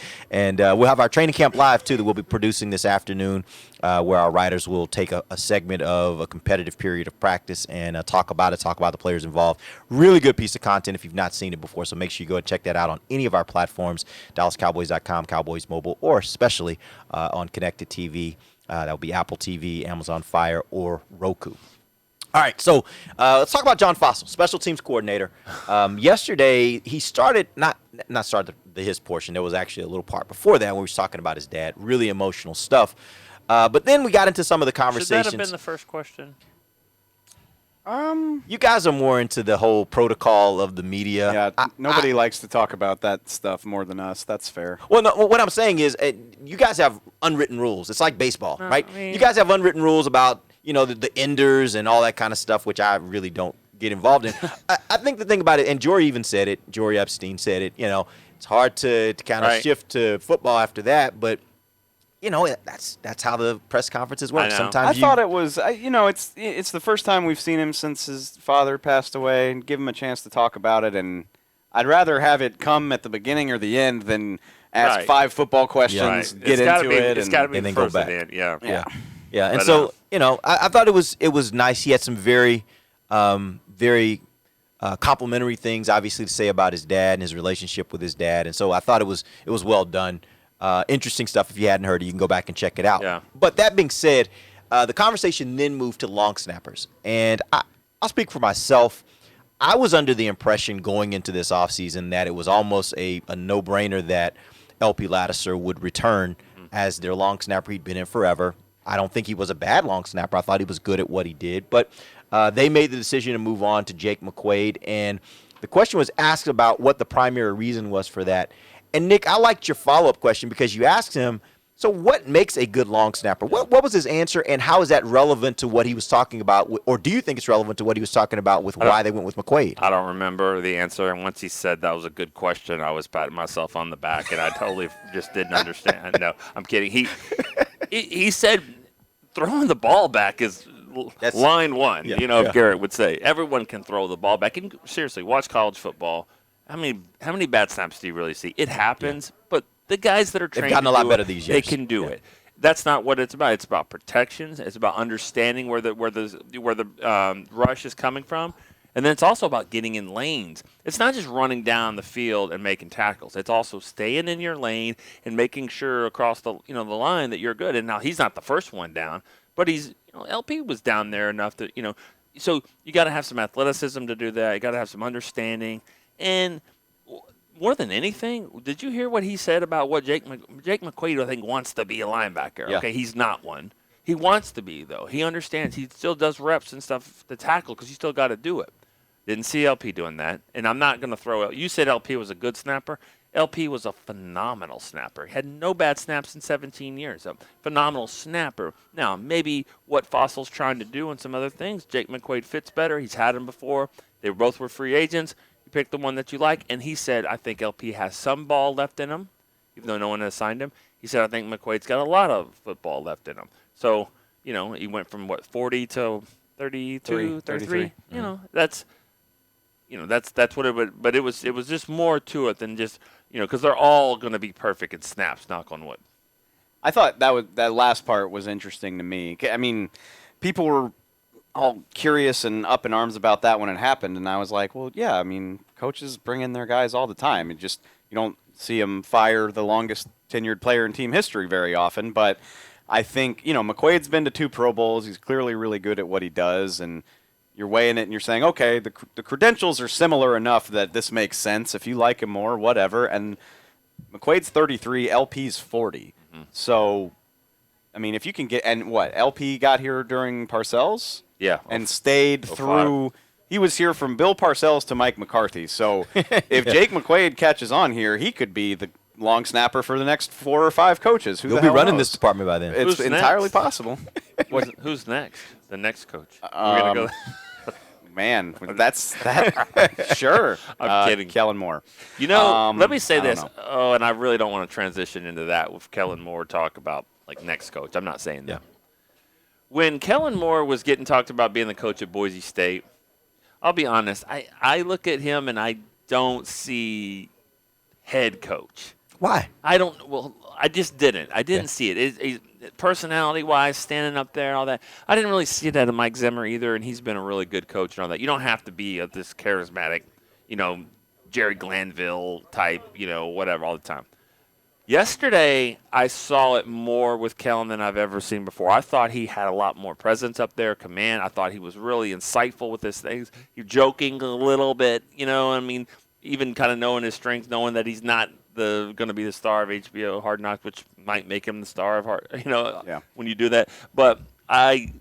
Speaker 4: we'll have our training camp live, too, that we'll be producing this afternoon, where our writers will take a segment of a competitive period of practice and talk about the players involved. Really good piece of content if you've not seen it before, so make sure you go and check that out on any of our platforms, DallasCowboys.com, Cowboys Mobile, or especially on Connected TV. That will be Apple TV, Amazon Fire, or Roku. All right, so let's talk about John Fossil, special teams coordinator. Yesterday, he started, not started his portion. There was actually a little part before that where he was talking about his dad. Really emotional stuff. But then we got into some of the conversations.
Speaker 5: Should that have been the first question?
Speaker 4: You guys are more into the whole protocol of the media.
Speaker 6: Yeah, nobody likes to talk about that stuff more than us. That's fair.
Speaker 4: Well, no, what I'm saying is you guys have unwritten rules. It's like baseball, right? You guys have unwritten rules about, the enders and all that kind of stuff, which I really don't get involved in. I think the thing about it, and Jory even said it, Jory Epstein said it, it's hard to kind of shift to football after that, but that's how the press conferences work. Sometimes
Speaker 6: I thought it was, it's the first time we've seen him since his father passed away, and give him a chance to talk about it. And I'd rather have it come at the beginning or the end than ask 5 football questions, get into it,
Speaker 5: and then
Speaker 6: go
Speaker 5: back.
Speaker 6: Yeah.
Speaker 4: And but, so I thought it was nice. He had some very complimentary things, obviously, to say about his dad and his relationship with his dad. And so I thought it was well done. Interesting stuff. If you hadn't heard it, you can go back and check it out.
Speaker 5: Yeah.
Speaker 4: But that being said, the conversation then moved to long snappers. And I'll speak for myself. I was under the impression going into this offseason that it was almost a no-brainer that LP Ladouceur would return as their long snapper. He'd been in forever. I don't think he was a bad long snapper. I thought he was good at what he did. But they made the decision to move on to Jake McQuaid. And the question was asked about what the primary reason was for that. And, Nick, I liked your follow-up question because you asked him, so what makes a good long snapper? What was his answer, and how is that relevant to what he was talking about? Or do you think it's relevant to what he was talking about with why they went with McQuaid?
Speaker 5: I don't remember the answer. And once he said that was a good question, I was patting myself on the back, and I totally just didn't understand. No, I'm kidding. He said throwing the ball back is line one, Garrett would say. Everyone can throw the ball back. And seriously, watch college football. How many bad snaps do you really see? It happens, but the guys that are trained
Speaker 4: they've gotten a lot better these years.
Speaker 5: They can do it. That's not what it's about. It's about protections. It's about understanding where the rush is coming from, and then it's also about getting in lanes. It's not just running down the field and making tackles. It's also staying in your lane and making sure across the the line that you're good. And now he's not the first one down, but he's LP was down there enough that So you got to have some athleticism to do that. You got to have some understanding. And more than anything, did you hear what he said about what Jake McQuaid, I think, wants to be a linebacker?
Speaker 4: Yeah.
Speaker 5: Okay, he's not one. He wants to be, though. He understands. He still does reps and stuff to tackle because you still got to do it. Didn't see LP doing that. And I'm not going to throw – you said LP was a good snapper. LP was a phenomenal snapper. He had no bad snaps in 17 years. A phenomenal snapper. Now, maybe what Fossil's trying to do and some other things, Jake McQuaid fits better. He's had him before. They both were free agents. Pick the one that you like, and he said, I think LP has some ball left in him, even though no one has signed him. He said, I think McQuaid's got a lot of football left in him. So, he went from, 40 to 32, 33. That's what it would. But it was just more to it than just, because they're all going to be perfect at snaps, knock on wood.
Speaker 6: I thought that last part was interesting to me. I mean, people were all curious and up in arms about that when it happened, and I was like, well, yeah, I mean, coaches bring in their guys all the time. You don't see them fire the longest tenured player in team history very often, but I think, McQuaid's been to 2 Pro Bowls. He's clearly really good at what he does, and you're weighing it and you're saying, okay, the credentials are similar enough that this makes sense. If you like him more, whatever. And McQuaid's 33, LP's 40. Mm-hmm. So, I mean, if you can get – and what, LP got here during Parcells?
Speaker 5: Yeah.
Speaker 6: And stayed through – he was here from Bill Parcells to Mike McCarthy. So if Jake McQuaid catches on here, he could be the long snapper for the next 4 or 5 coaches.
Speaker 4: He'll be running this department by then.
Speaker 6: It's entirely possible.
Speaker 5: Who's next? The next coach. We're going to go –
Speaker 6: Man, that's that. Sure.
Speaker 5: I'm kidding.
Speaker 6: Kellen Moore.
Speaker 5: Let me say this. Oh, and I really don't want to transition into that with Kellen Moore talk about, next coach. I'm not saying that.
Speaker 4: Yeah.
Speaker 5: When Kellen Moore was getting talked about being the coach at Boise State, I'll be honest, I look at him and I don't see head coach.
Speaker 4: Why?
Speaker 5: I just didn't. I didn't see it. Personality-wise, standing up there, all that. I didn't really see that in Mike Zimmer either, and he's been a really good coach and all that. You don't have to be this charismatic, Jerry Glanville type, whatever, all the time. Yesterday, I saw it more with Kellen than I've ever seen before. I thought he had a lot more presence up there, command. I thought he was really insightful with his things. You're joking a little bit, even kind of knowing his strengths, knowing that he's not going to be the star of HBO Hard Knocks, which might make him the star of when you do that. But I'm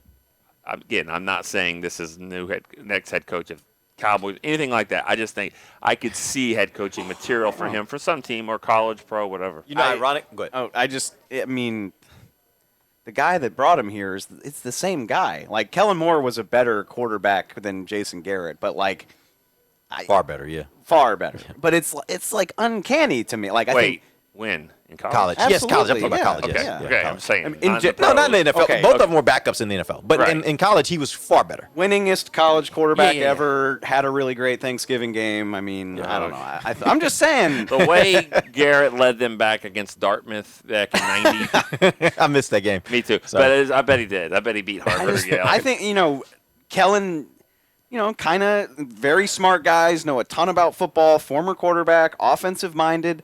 Speaker 5: not saying this is next head coach of Cowboys, anything like that. I just think I could see head coaching material for him for some team or college, pro, whatever.
Speaker 4: Ironic? Go ahead.
Speaker 6: The guy that brought him here it's the same guy. Kellen Moore was a better quarterback than Jason Garrett, but
Speaker 4: far better, yeah.
Speaker 6: Far better. But it's uncanny to me. I think
Speaker 5: when in college.
Speaker 4: Yes, college. I'm talking about college.
Speaker 5: Okay.
Speaker 4: Yes.
Speaker 5: Okay. I'm saying
Speaker 4: not in the NFL.
Speaker 6: Okay.
Speaker 4: Both of them were backups in the NFL, but in college he was far better.
Speaker 6: Winningest college quarterback ever, had a really great Thanksgiving game. I mean, I don't know. I'm just saying.
Speaker 5: The way Garrett led them back against Dartmouth back in '90.
Speaker 4: I missed that game.
Speaker 5: Me too.
Speaker 4: Sorry.
Speaker 5: But I bet he did. I bet he beat Harvard.
Speaker 6: I think Kellen. Kind of very smart guys, know a ton about football, former quarterback, offensive-minded,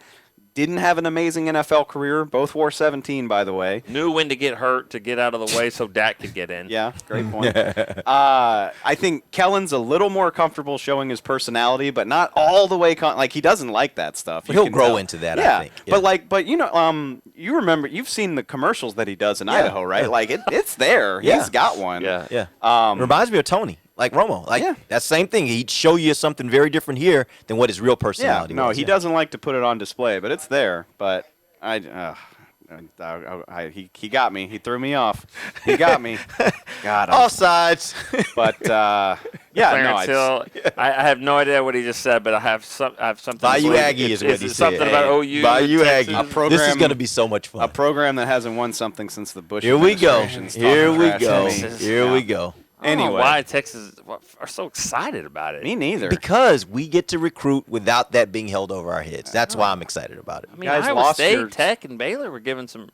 Speaker 6: didn't have an amazing NFL career. Both wore 17, by the way.
Speaker 5: Knew when to get hurt to get out of the way so Dak could get in.
Speaker 6: Yeah, great point. I think Kellen's a little more comfortable showing his personality, but not all the way. He doesn't like that stuff.
Speaker 4: He'll grow into that,
Speaker 6: yeah.
Speaker 4: I think. Yeah.
Speaker 6: But you remember, you've seen the commercials that he does in Idaho, right?
Speaker 4: Yeah.
Speaker 6: It's there.
Speaker 4: Yeah.
Speaker 6: He's got one.
Speaker 5: Yeah.
Speaker 4: Reminds me of Tony. Like Romo, that same thing. He'd show you something very different here than what his real personality was.
Speaker 6: No, he doesn't like to put it on display, but it's there. But he got me. He threw me off. He got me. God,
Speaker 4: all sides.
Speaker 6: But
Speaker 5: Clarence Hill, I have no idea what he just said, but I have something.
Speaker 4: Bayou Aggie is what he said.
Speaker 5: Something about OU.
Speaker 4: Bayou Aggie.
Speaker 6: Program,
Speaker 4: this is going to be so much fun.
Speaker 6: A program that hasn't won something since the Bush
Speaker 4: Here we go.
Speaker 6: administration.
Speaker 4: Here we go.
Speaker 5: Anyway, why Texas are so excited about it?
Speaker 6: Me neither.
Speaker 4: Because we get to recruit without that being held over our heads. That's why I'm excited about it.
Speaker 5: I mean, Iowa State, Tech, and Baylor were given some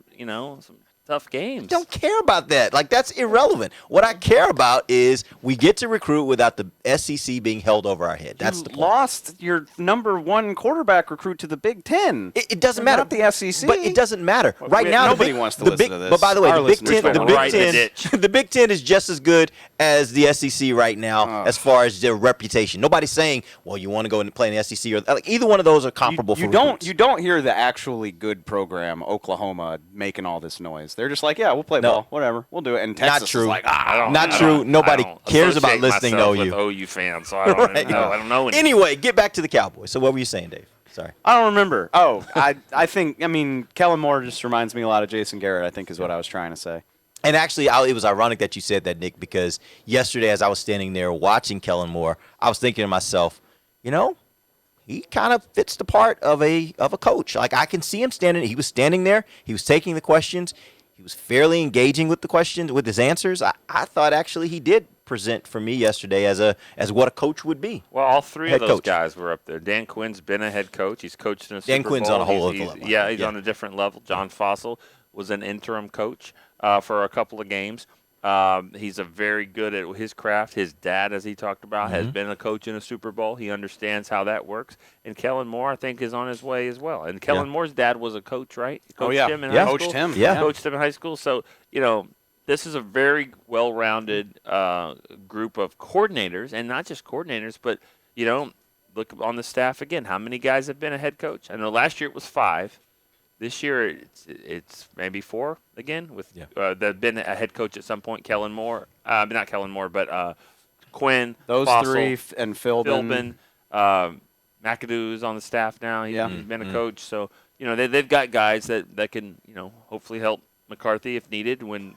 Speaker 5: tough games.
Speaker 4: Don't care about that. That's irrelevant. What I care about is we get to recruit without the SEC being held over our head. That's the point.
Speaker 6: Lost your number 1 quarterback recruit to the Big Ten.
Speaker 4: It doesn't matter.
Speaker 6: Not the SEC.
Speaker 4: But it doesn't matter. Right now,
Speaker 6: nobody wants to listen to this.
Speaker 4: But by the way,
Speaker 6: the
Speaker 4: Big Ten is just as good as the SEC right now as far as their reputation. Nobody's saying, well, you want to go and play in the SEC or either one of those are comparable.
Speaker 6: You don't hear the actually good program, Oklahoma, making all this noise. They're just like, yeah, we'll play ball, whatever, we'll do it. And Texas
Speaker 4: not true.
Speaker 6: is like,
Speaker 4: not true. Nobody cares about listening to
Speaker 5: with OU fans, so I don't know. I don't know.
Speaker 4: Anyway, get back to the Cowboys. So what were you saying, Dave? Sorry,
Speaker 6: I don't remember. I think Kellen Moore just reminds me a lot of Jason Garrett. I think is what I was trying to say.
Speaker 4: And actually, it was ironic that you said that, Nick, because yesterday as I was standing there watching Kellen Moore, I was thinking to myself, he he kind of fits the part of a coach. Like, I can see him standing. He was standing there. He was taking the questions. He was fairly engaging with the questions, with his answers. I thought actually he did present for me yesterday as what a coach would be.
Speaker 5: Well, all three
Speaker 4: Head
Speaker 5: of those
Speaker 4: coach.
Speaker 5: guys were up there. Dan Quinn's been a head coach. He's coached in a Super
Speaker 4: Dan Quinn's
Speaker 5: Bowl.
Speaker 4: on a whole other
Speaker 5: He's-
Speaker 4: level.
Speaker 5: Yeah, he's
Speaker 4: Yeah.
Speaker 5: on a different level. John Fossil was an interim coach for a couple of games. He's a very good at his craft. His dad, as he talked about, has been a coach in a Super Bowl. He understands how that works. And Kellen Moore, I think, is on his way as well. And Kellen Moore's dad was a coach, right? He coached him in high school.
Speaker 6: Coached him.
Speaker 4: Yeah.
Speaker 5: Coached him in high school. So, this is a very well-rounded group of coordinators, and not just coordinators, but, look on the staff again. How many guys have been a head coach? I know last year it was 5. This year it's maybe 4 again with that been a head coach at some point. Kellen Moore, not Kellen Moore, but Quinn.
Speaker 6: Those
Speaker 5: Fossil,
Speaker 6: three and Philbin.
Speaker 5: McAdoo's on the staff now. He's been a coach, so they've got guys that can hopefully help McCarthy if needed when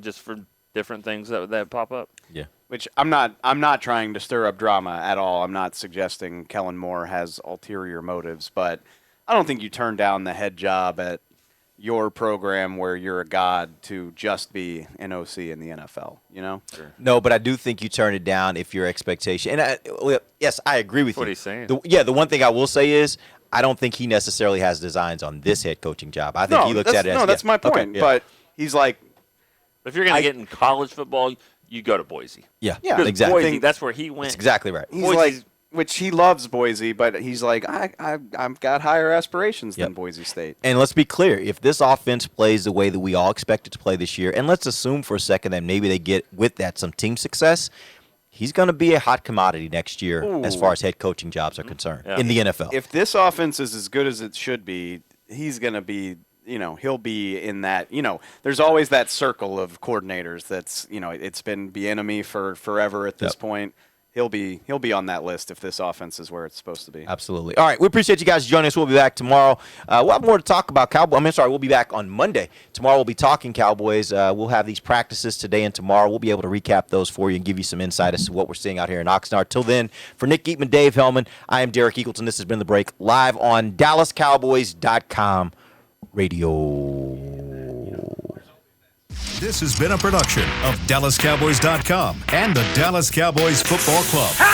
Speaker 5: just for different things that pop up.
Speaker 4: Yeah.
Speaker 6: Which I'm not trying to stir up drama at all. I'm not suggesting Kellen Moore has ulterior motives, but I don't think you turn down the head job at your program where you're a god to just be an OC in the NFL, Sure.
Speaker 4: No, but I do think you turn it down if your expectation. And yes, I agree with
Speaker 5: What
Speaker 4: you.
Speaker 5: he's saying.
Speaker 4: The one thing I will say is I don't think he necessarily has designs on this head coaching job. I think he looks at it as
Speaker 6: that's my point.
Speaker 4: Okay,
Speaker 6: But he's like,
Speaker 5: If you're going to get in college football, you go to Boise.
Speaker 4: Yeah,
Speaker 5: Because
Speaker 4: exactly.
Speaker 5: Boise, that's where he went.
Speaker 4: That's exactly right.
Speaker 6: he's
Speaker 5: Boise's-
Speaker 6: like, which he loves Boise, but he's like, I've got higher aspirations than Boise State.
Speaker 4: And let's be clear, if this offense plays the way that we all expect it to play this year, and let's assume for a second that maybe they get with that some team success, he's going to be a hot commodity next year as far as head coaching jobs are concerned in the NFL.
Speaker 6: If this offense is as good as it should be, he's going to be, he'll be in that, there's always that circle of coordinators that's, it's been Bieniemy for forever at this point. He'll be on that list if this offense is where it's supposed to be.
Speaker 4: Absolutely. All right, we appreciate you guys joining us. We'll be back tomorrow. We'll have more to talk about Cowboys. We'll be back on Monday. Tomorrow we'll be talking Cowboys. We'll have these practices today and tomorrow. We'll be able to recap those for you and give you some insight as to what we're seeing out here in Oxnard. Till then, for Nick Geetman, Dave Hellman, I am Derek Eagleton. This has been The Break, live on DallasCowboys.com radio.
Speaker 1: This has been a production of DallasCowboys.com and the Dallas Cowboys Football Club.